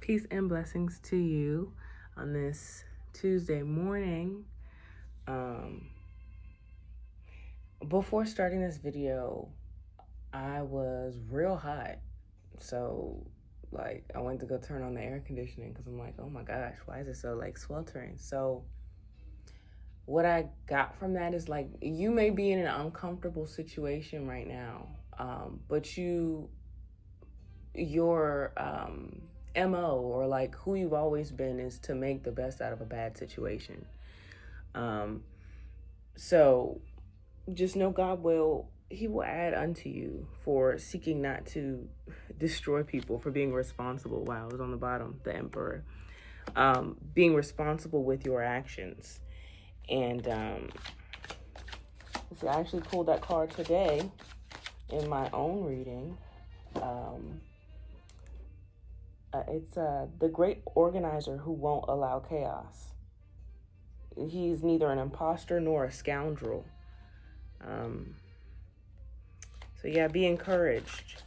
Peace and blessings to you on this Tuesday morning. Before starting this video, I was real hot. So, I went to go turn on the air conditioning because I'm like, oh my gosh, why is it so, sweltering? So, what I got from that is, you may be in an uncomfortable situation right now, but your MO, or who you've always been, is to make the best out of a bad situation. So just know He will add unto you for seeking not to destroy people, for being responsible. Wow, it was on the bottom, the Emperor. Being responsible with your actions. And so I actually pulled that card today in my own reading. It's the great organizer who won't allow chaos. He's neither an imposter nor a scoundrel. So yeah, be encouraged.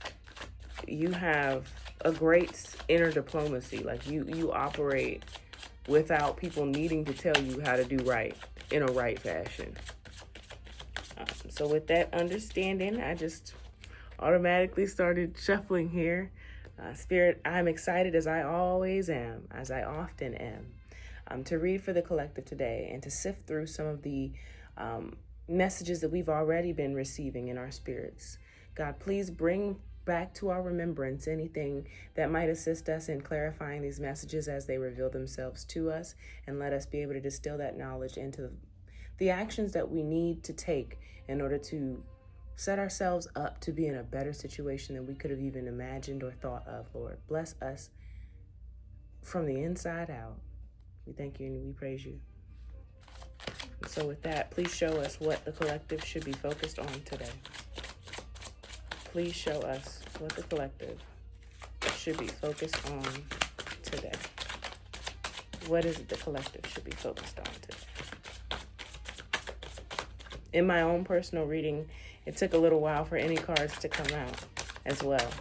You have a great inner diplomacy. You operate without people needing to tell you how to do right in a right fashion. So with that understanding, I just automatically started shuffling here. Spirit, I'm excited as I always am, as I often am, to read for the collective today and to sift through some of the messages that we've already been receiving in our spirits. God, please bring back to our remembrance anything that might assist us in clarifying these messages as they reveal themselves to us, and let us be able to distill that knowledge into the actions that we need to take in order to set ourselves up to be in a better situation than we could have even imagined or thought of, Lord. Bless us from the inside out. We thank you and we praise you. And so with that, please show us what the collective should be focused on today. Please show us what the collective should be focused on today. What is it the collective should be focused on today? In my own personal reading, it took a little while for any cards to come out as well.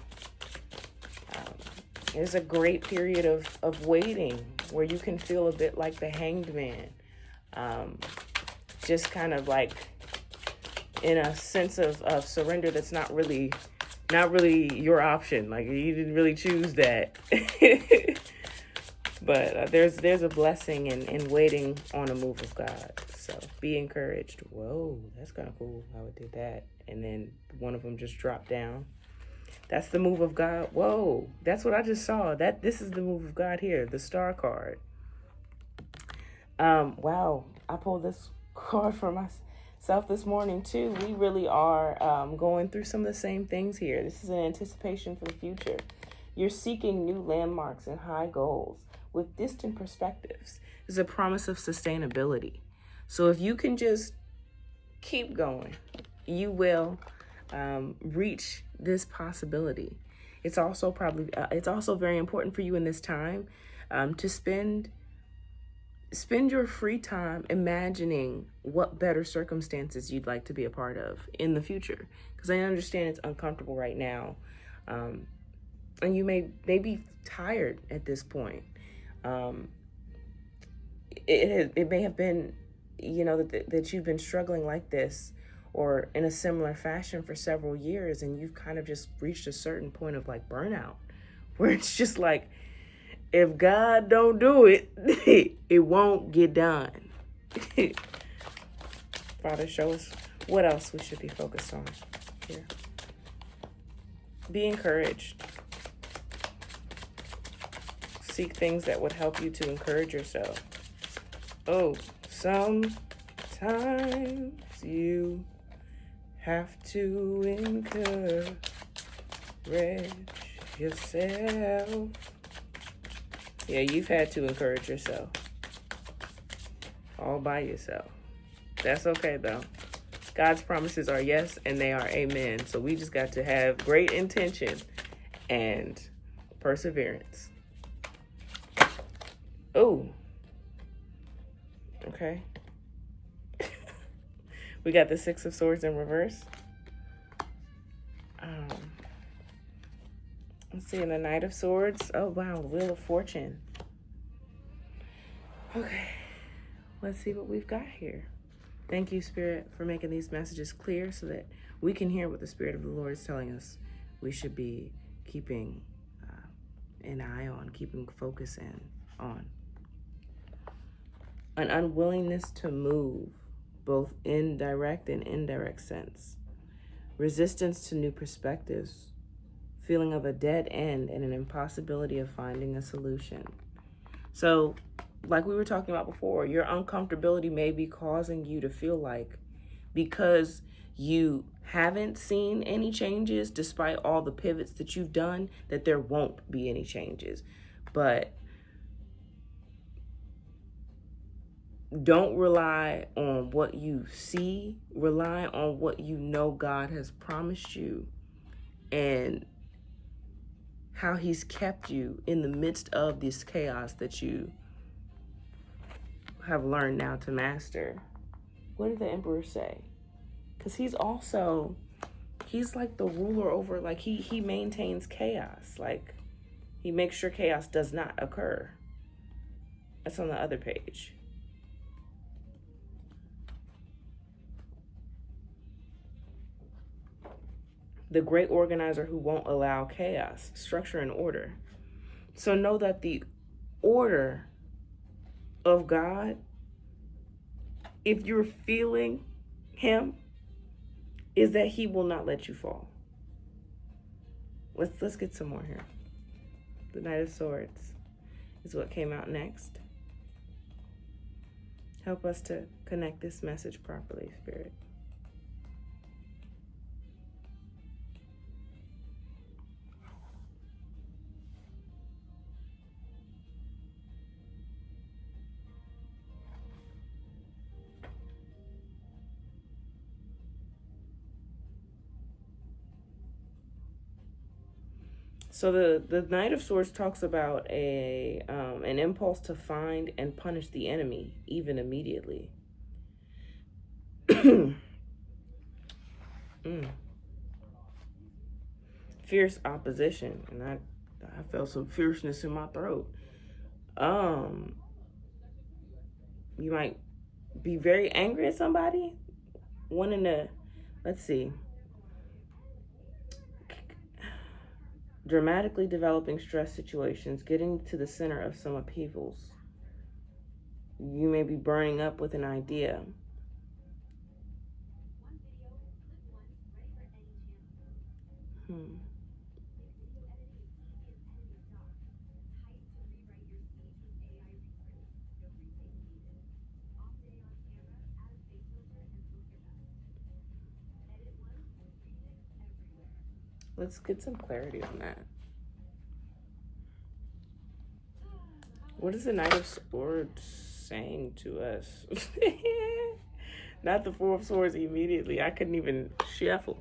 It's a great period of waiting where you can feel a bit like the Hanged Man. Just kind of in a sense of surrender that's not really your option. You didn't really choose that. But there's a blessing in waiting on a move of God. So be encouraged. Whoa, that's kind of cool how it did that. And then one of them just dropped down. That's the move of God. Whoa, that's what I just saw. This is the move of God here, the Star card. Wow, I pulled this card for myself this morning too. We really are going through some of the same things here. This is an anticipation for the future. You're seeking new landmarks and high goals with distant perspectives. This is a promise of sustainability. So if you can just keep going, you will reach this possibility. It's also very important for you in this time to spend your free time imagining what better circumstances you'd like to be a part of in the future. Because I understand it's uncomfortable right now. And you may be tired at this point. It may have been, that you've been struggling like this or in a similar fashion for several years, and you've kind of just reached a certain point of burnout, where it's just if God don't do it, it won't get done. Father, show us what else we should be focused on here. Be encouraged. Seek things that would help you to encourage yourself. Oh, sometimes you have to encourage yourself. Yeah, you've had to encourage yourself. All by yourself. That's okay, though. God's promises are yes, and they are amen. So we just got to have great intention and perseverance. Oh. Okay. We got the Six of Swords in reverse. Let's see, in the Knight of Swords. Oh, wow, Wheel of Fortune. Okay, let's see what we've got here. Thank you, Spirit, for making these messages clear so that we can hear what the Spirit of the Lord is telling us we should be keeping an eye on, keeping focus on. An unwillingness to move, both in direct and indirect sense. Resistance to new perspectives. Feeling of a dead end and an impossibility of finding a solution. So, like we were talking about before, your uncomfortability may be causing you to feel like because you haven't seen any changes despite all the pivots that you've done, that there won't be any changes. But don't rely on what you see. Rely on what you know God has promised you and how he's kept you in the midst of this chaos that you have learned now to master. What did the Emperor say? Because he's like the ruler over, like he maintains chaos. Like he makes sure chaos does not occur. That's on the other page. The great organizer who won't allow chaos, structure, and order. So know that the order of God, if you're feeling him, is that he will not let you fall. Let's get some more here. The Knight of Swords is what came out next. Help us to connect this message properly, Spirit. So the Knight of Swords talks about an impulse to find and punish the enemy, even immediately. Fierce opposition, and I felt some fierceness in my throat. You might be very angry at somebody, wanting to, let's see, dramatically developing stress situations, getting to the center of some upheavals. You may be burning up with an idea. Let's get some clarity on that. What is the Knight of Swords saying to us? Not the Four of Swords immediately. I couldn't even shuffle.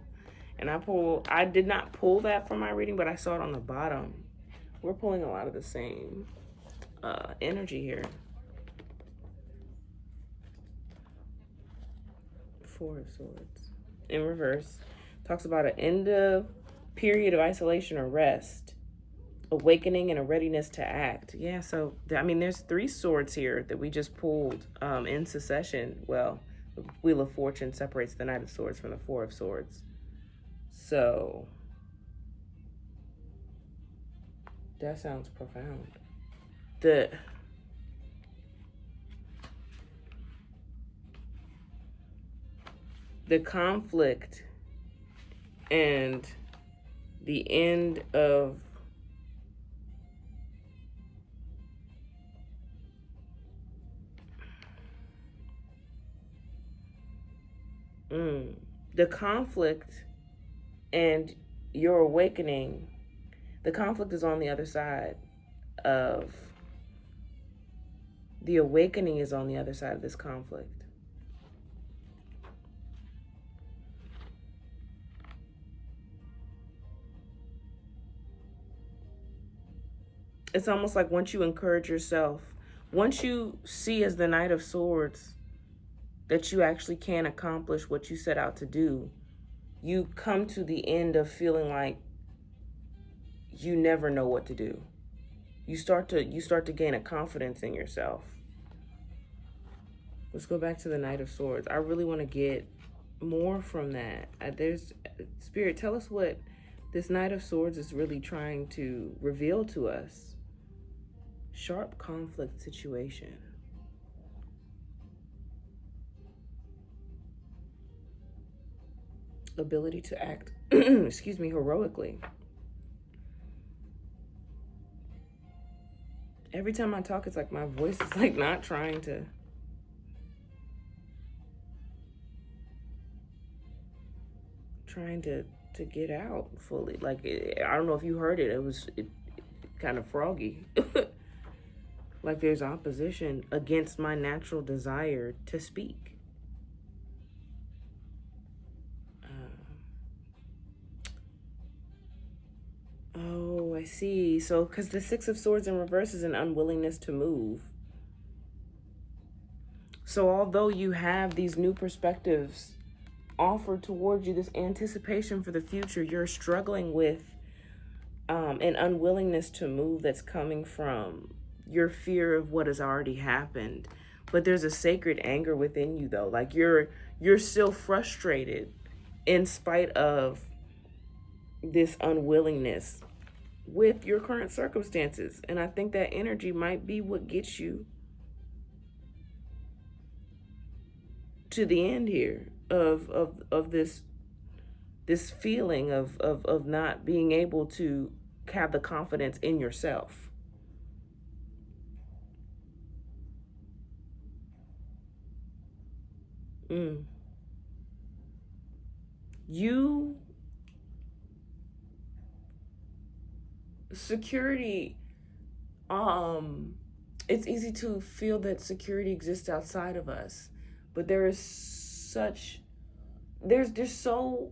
And I did not pull that from my reading, but I saw it on the bottom. We're pulling a lot of the same energy here. Four of Swords. In reverse. Talks about an end of period of isolation or rest, awakening, and a readiness to act. Yeah, so, I mean, there's 3 swords here that we just pulled in succession. Well, the Wheel of Fortune separates the Knight of Swords from the Four of Swords. So, that sounds profound. The conflict and the end of the conflict and your awakening. The conflict is on the other side of the awakening is on the other side of this conflict. It's almost like once you encourage yourself, once you see as the Knight of Swords that you actually can accomplish what you set out to do, you come to the end of feeling like you never know what to do. You start to gain a confidence in yourself. Let's go back to the Knight of Swords. I really want to get more from that. There's Spirit, tell us what this Knight of Swords is really trying to reveal to us. Sharp conflict situation. Ability to act, excuse me, heroically. Every time I talk, it's like my voice is like not trying to. To get out fully. Like, I don't know if you heard it. It was kind of froggy. Like there's opposition against my natural desire to speak. Oh, I see. So, because the Six of Swords in reverse is an unwillingness to move. So, although you have these new perspectives offered towards you, this anticipation for the future, you're struggling with an unwillingness to move that's coming from your fear of what has already happened. But there's a sacred anger within you, though. Like you're still frustrated in spite of this unwillingness with your current circumstances. And I think that energy might be what gets you to the end here of this feeling of not being able to have the confidence in yourself. Security, it's easy to feel that security exists outside of us, but there's so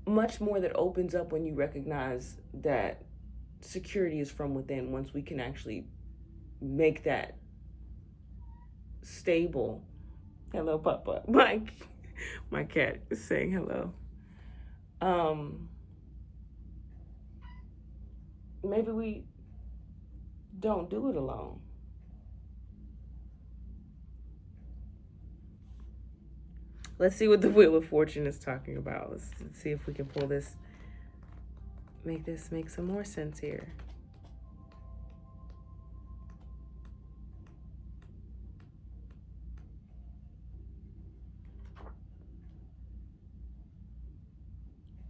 much more that opens up when you recognize that security is from within, once we can actually make that stable. Hello, Papa. My cat is saying hello. Maybe we don't do it alone. Let's see what the Wheel of Fortune is talking about. Let's see if we can pull this, make this make some more sense here.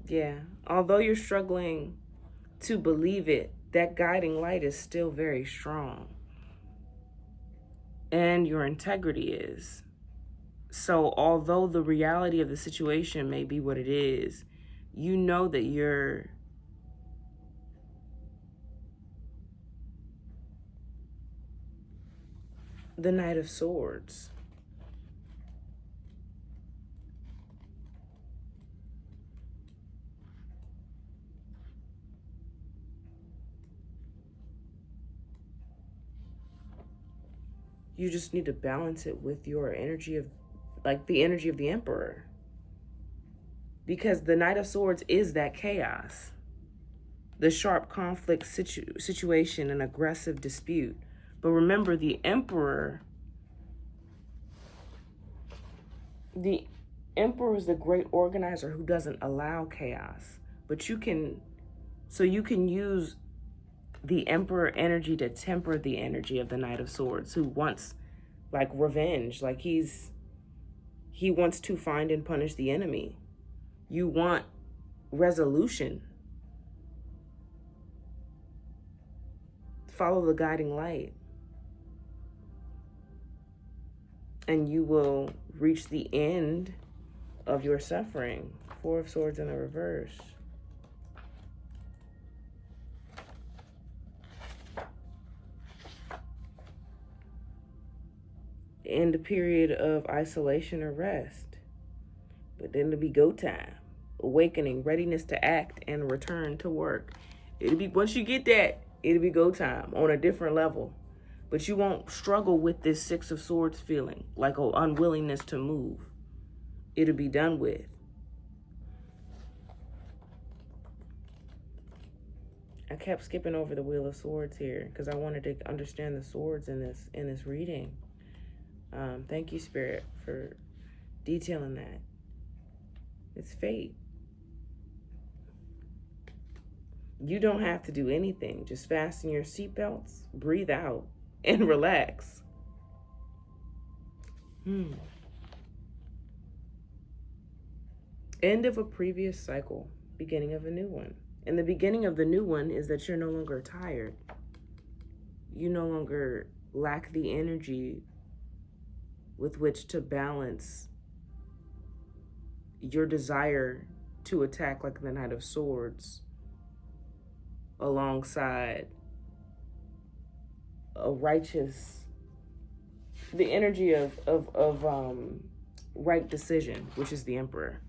Yeah, although you're struggling to believe it, that guiding light is still very strong. And your integrity is. So although the reality of the situation may be what it is, you know that you're the Knight of Swords. You just need to balance it with your energy of, like, the energy of the Emperor. Because the Knight of Swords is that chaos. The sharp conflict situation and aggressive dispute. But remember, the Emperor is the great organizer who doesn't allow chaos. But you can use the Emperor energy to temper the energy of the Knight of Swords, who wants, like, revenge. Like, he wants to find and punish the enemy. You want resolution. Follow the guiding light, and you will reach the end of your suffering. Four of Swords in the reverse. End a period of isolation or rest. But then it'll be go time. Awakening, readiness to act, and return to work. It'll be, once you get that, it'll be go time on a different level. But you won't struggle with this Six of Swords feeling, like an unwillingness to move. It'll be done with. I kept skipping over the Wheel of Swords here because I wanted to understand the swords in this reading. Thank you, Spirit, for detailing that. It's fate. You don't have to do anything. Just fasten your seatbelts, breathe out, and relax. End of a previous cycle, beginning of a new one. And the beginning of the new one is that you're no longer tired. You no longer lack the energy with which to balance your desire to attack like the Knight of Swords alongside a righteous, the energy of right decision, which is the Emperor.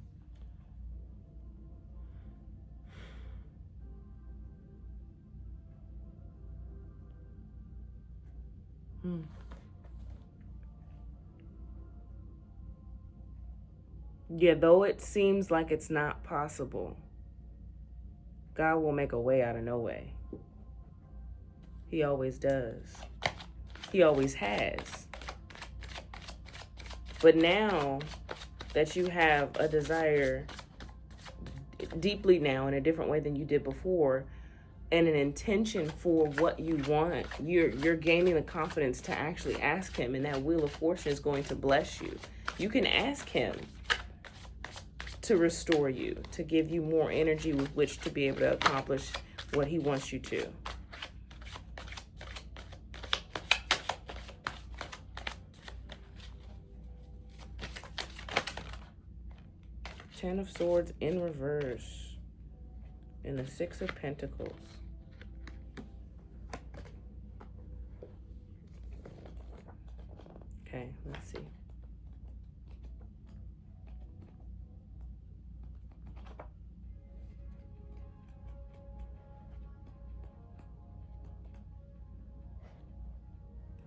Yeah, though it seems like it's not possible, God will make a way out of no way. He always does. He always has. But now that you have a desire deeply now in a different way than you did before, and an intention for what you want, you're gaining the confidence to actually ask him, and that Wheel of Fortune is going to bless you. You can ask him to restore you, to give you more energy with which to be able to accomplish what he wants you to. Ten of Swords in reverse, and the Six of Pentacles. Okay, let's see.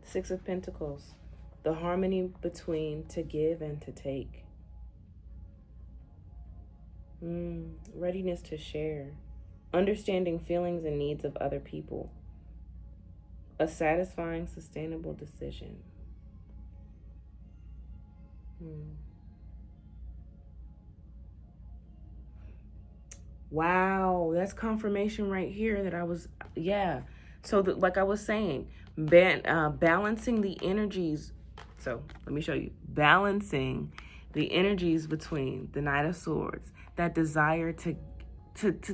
Six of Pentacles, the harmony between to give and to take. Readiness to share. Understanding feelings and needs of other people. A satisfying, sustainable decision. Wow, that's confirmation right here that I was, So like I was saying, balancing the energies. So let me show you. Balancing the energies between the Knight of Swords, that desire to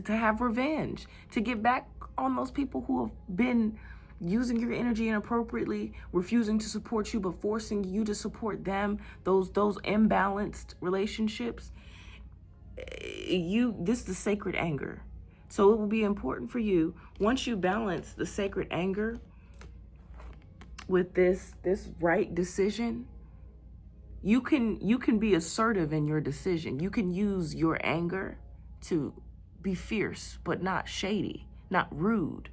have revenge, to get back on those people who have been using your energy inappropriately, refusing to support you, but forcing you to support them, those imbalanced relationships. This is the sacred anger. So it will be important for you, once you balance the sacred anger with this right decision, you can be assertive in your decision. You can use your anger to be fierce, but not shady, not rude,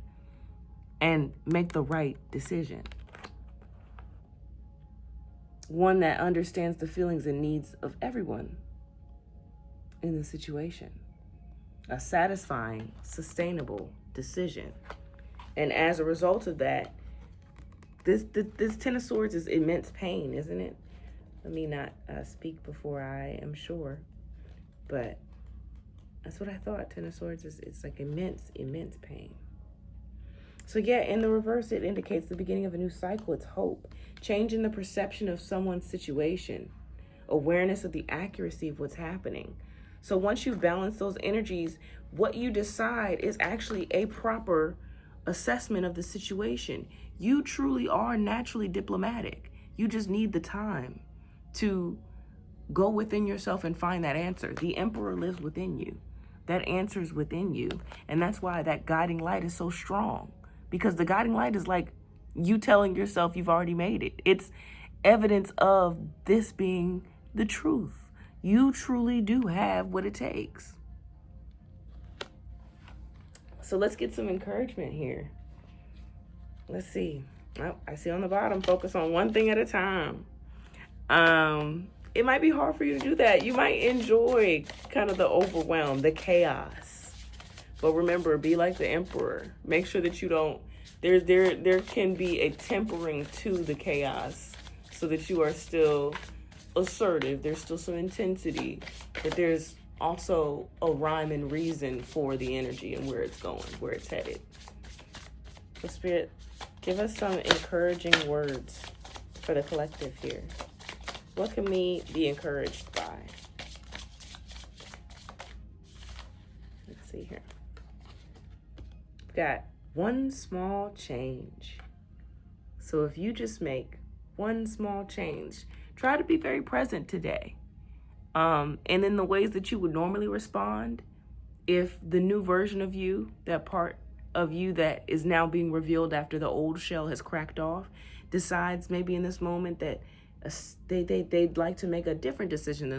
and make the right decision. One that understands the feelings and needs of everyone in the situation. A satisfying, sustainable decision. And as a result of that, this Ten of Swords is immense pain, isn't it? Let me not speak before I am sure, but that's what I thought. Ten of Swords it's like immense pain. So yeah, in the reverse, it indicates the beginning of a new cycle. It's hope, change in the perception of someone's situation, awareness of the accuracy of what's happening. So once you've balanced those energies, what you decide is actually a proper assessment of the situation. You truly are naturally diplomatic. You just need the time to go within yourself and find that answer. The Emperor lives within you. That answer is within you. And that's why that guiding light is so strong. Because the guiding light is like you telling yourself you've already made it. It's evidence of this being the truth. You truly do have what it takes. So let's get some encouragement here. Let's see. Oh, I see on the bottom, focus on one thing at a time. It might be hard for you to do that. You might enjoy kind of the overwhelm, the chaos. But remember, be like the emperor. Make sure that you don't, there can be a tempering to the chaos so that you are still assertive. There's still some intensity, but there's also a rhyme and reason for the energy and where it's going, where it's headed. So Spirit, give us some encouraging words for the collective here. What can we be encouraged by? Let's see here. We've got one small change. So if you just make one small change, try to be very present today. And in the ways that you would normally respond, if the new version of you, that part of you that is now being revealed after the old shell has cracked off, decides maybe in this moment that they'd like to make a different decision than